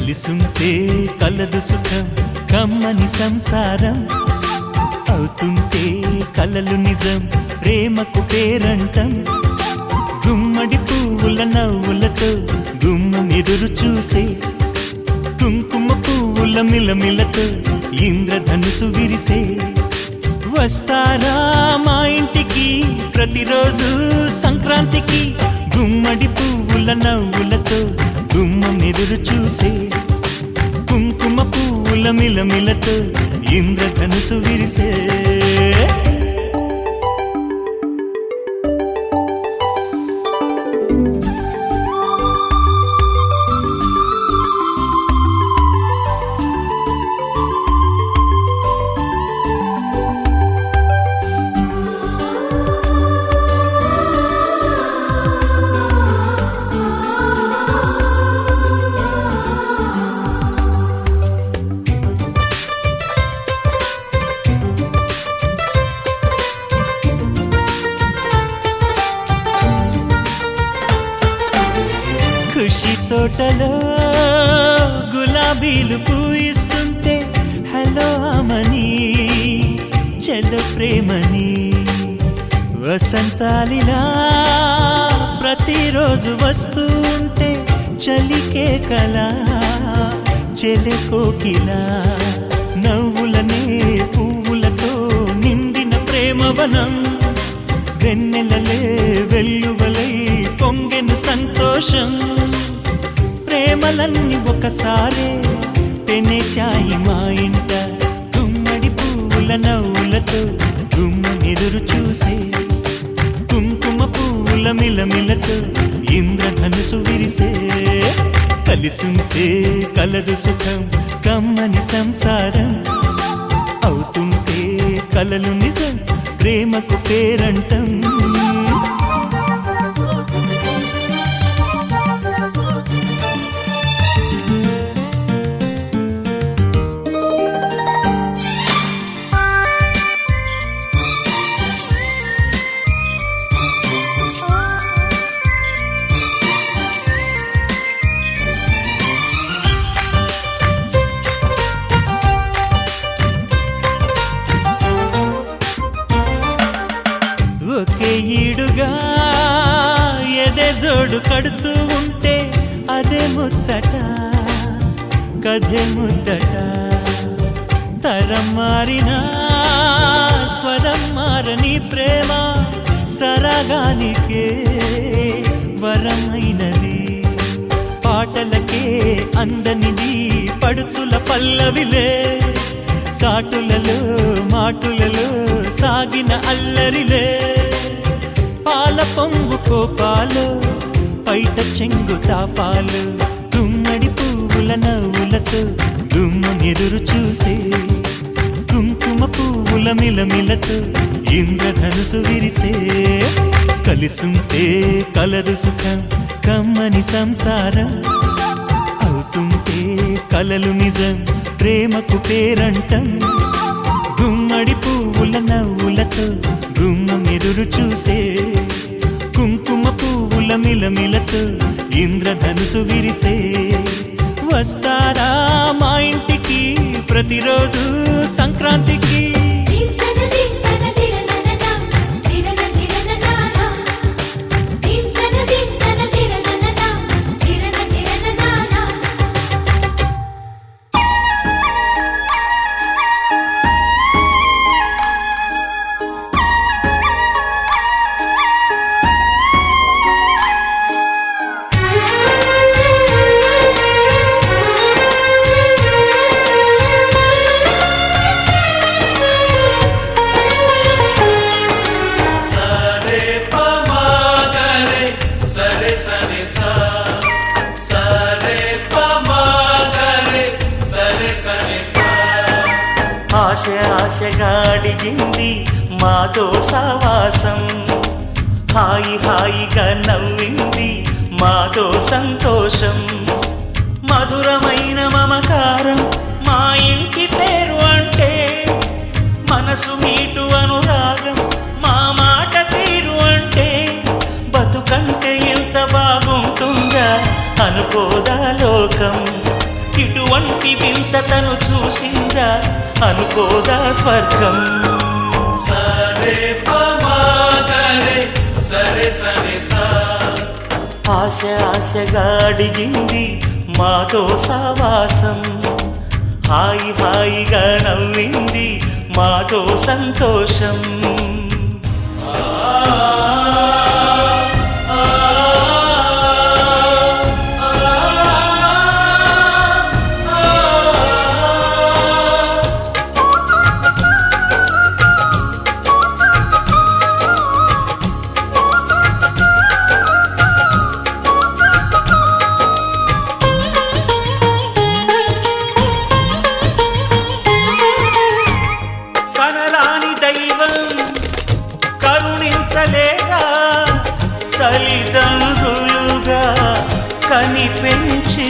కలిసుంటే కలదు సుఖం కమ్మని సంసారం అవుతుంటే కలలు నిజం ప్రేమకు పేరంటం గుమ్మడి పువ్వుల నవ్వులతో గుమ్మం ఎదురు చూసే కుంకుమ పువ్వుల మిలమిలతో ఇంద్రధనుసు విరిసే వస్తారా మా ఇంటికి ప్రతిరోజు సంక్రాంతికి గుమ్మడి పువ్వుల నవ్వులతో గుమ్మం ఎదురు చూసే కుంకుమ పువ్వుల మిలమిలతో ఇంద్రధనుసు విరిసే ఖుషి తోటలో గులాబీలు పూయిస్తుంటే హలో అమని చెల్లో ప్రేమని వసంతాలిలా ప్రతిరోజు వస్తూ ఉంటే చలికే కలా చెలె కోకిలా నవ్వులనే పువ్వులతో నిండిన ప్రేమవనం వెన్నెలలే వెల్లువలై పొంగెను సంతోషం ప్రేమలన్నీ ఒకసారే పెనేశాయి మా ఇంట గుమ్మడి పువ్వుల నవ్వులతో గుమ్మం ఎదురు చూసే కుంకుమ పువ్వుల మిలమిలతో ఇంద్రధనుసు విరిసే కలిసుంటే కలదు సుఖం కమ్మని సంసారం అవుతుంటే కలలు నిజం ప్రేమకు పేరంటం ఒకే ఈడుగా ఎదే జోడు కడుతూ ఉంటే అదే ముచ్చట కథే ముద్దట తరం మారినా స్వరం మారని ప్రేమ సరగానికే వరమైనది పాటలకే అందనిది పడుచుల పల్లవిలే చాటులలో మాటులలో సాగిన అల్లరిలే పాల పొంగు కోపాలు పైట చెంగు తాపాలు గుమ్మడి పువ్వుల నవ్వులతో గుమ్మం ఎదురు చూసే కుంకుమ పువ్వుల మిలమిలతో ఇంద్రధనుసు విరిసే కలిసుంటే కలదు సుఖం కమ్మని సంసారం అవుతుంటే కలలు నిజం ప్రేమకు పేరంటం గుమ్మడి పువ్వుల నవ్వులతో గుమ్మం ఎదురు చూసే కుంకుమ పువ్వుల మిలమిలతో ఇంద్రధనుసు విరిసే వస్తారా మా ఇంటికి ప్రతిరోజు సంక్రాంతికి ఆశ ఆశగా అడిగింది మాతో సావాసం హాయి హాయిగా నవ్వింది మాతో సంతోషం మధురమైన మమకారం మా ఇంటి పేరు అంటే మనసు మీటు అనురాగం మా మాట తీరు అంటే బతుకంటే ఎంత బాగుంటుందా అనుకోదా లోకం ఇటువంటి వింత తను చూసిందా అనుకోదా స్వర్గం. సరే పమాగరే సరే సరే సా ఆశ ఆశగా అడిగింది మాతో సావాసం, హాయి హాయిగా నవ్వింది మాతో సంతోషం. కరుణించలేదా తల్లిదండ్రులుగా కనిపెంచి,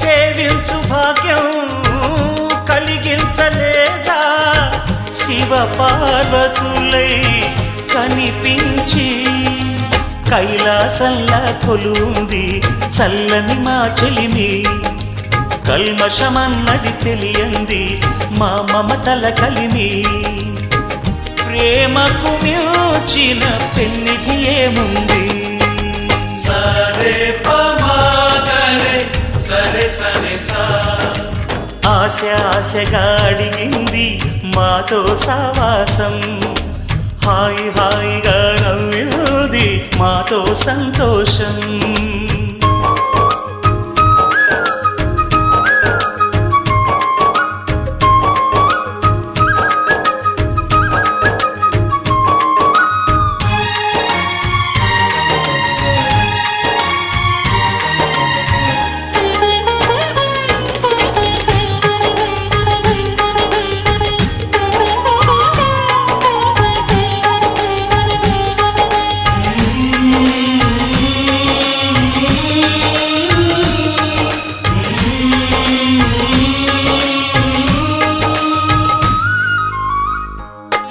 సేవించు భాగ్యం కలిగించలేదా శివ పార్వతులై కనిపించి. కైలాసంలా కొలుంది చల్లని మా చెలిమి, కల్మషమన్నది తెలియంది మా మమతల కలిమి. ప్రేమకు మించిన పెన్నిధి ఏముంది. సరే పమాగరే సరే సరే సా ఆశ ఆశగా అడిగింది మాతో సావాసం, హాయి హాయిగా నవ్వింది మాతో సంతోషం.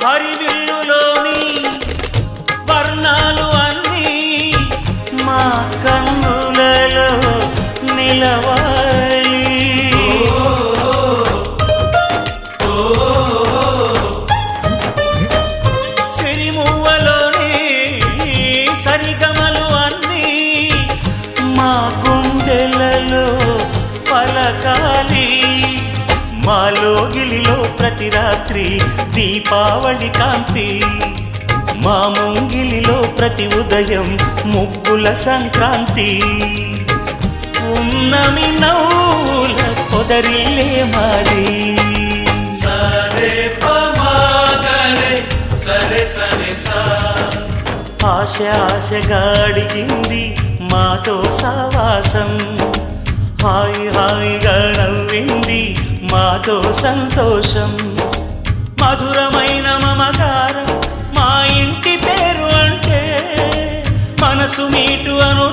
హరివిల్లులోని వర్ణాలు అన్నీ మా కన్నులలో నిలవాలి. సిరిమువ్వలోని సరిగమలు అన్నీ మా గుండెలలో పలకాలి. మాలో గిలిలో ప్రతి రాత్రి దీపావళి కాంతి, మా ముంగిలిలో ప్రతి ఉదయం ముగ్గుల సంక్రాంతి. ఉన్నమి నవ్వుల పొదరిల్లే మాది. సరే పమాగరే సరే సరే సా ఆశ ఆశగా అడిగింది మాతో సావాసం, హాయి హాయిగా నవ్వింది మాతో సంతోషం. మధురమైన మమకారం మా ఇంటి పేరు అంటే మనసు మీటు అను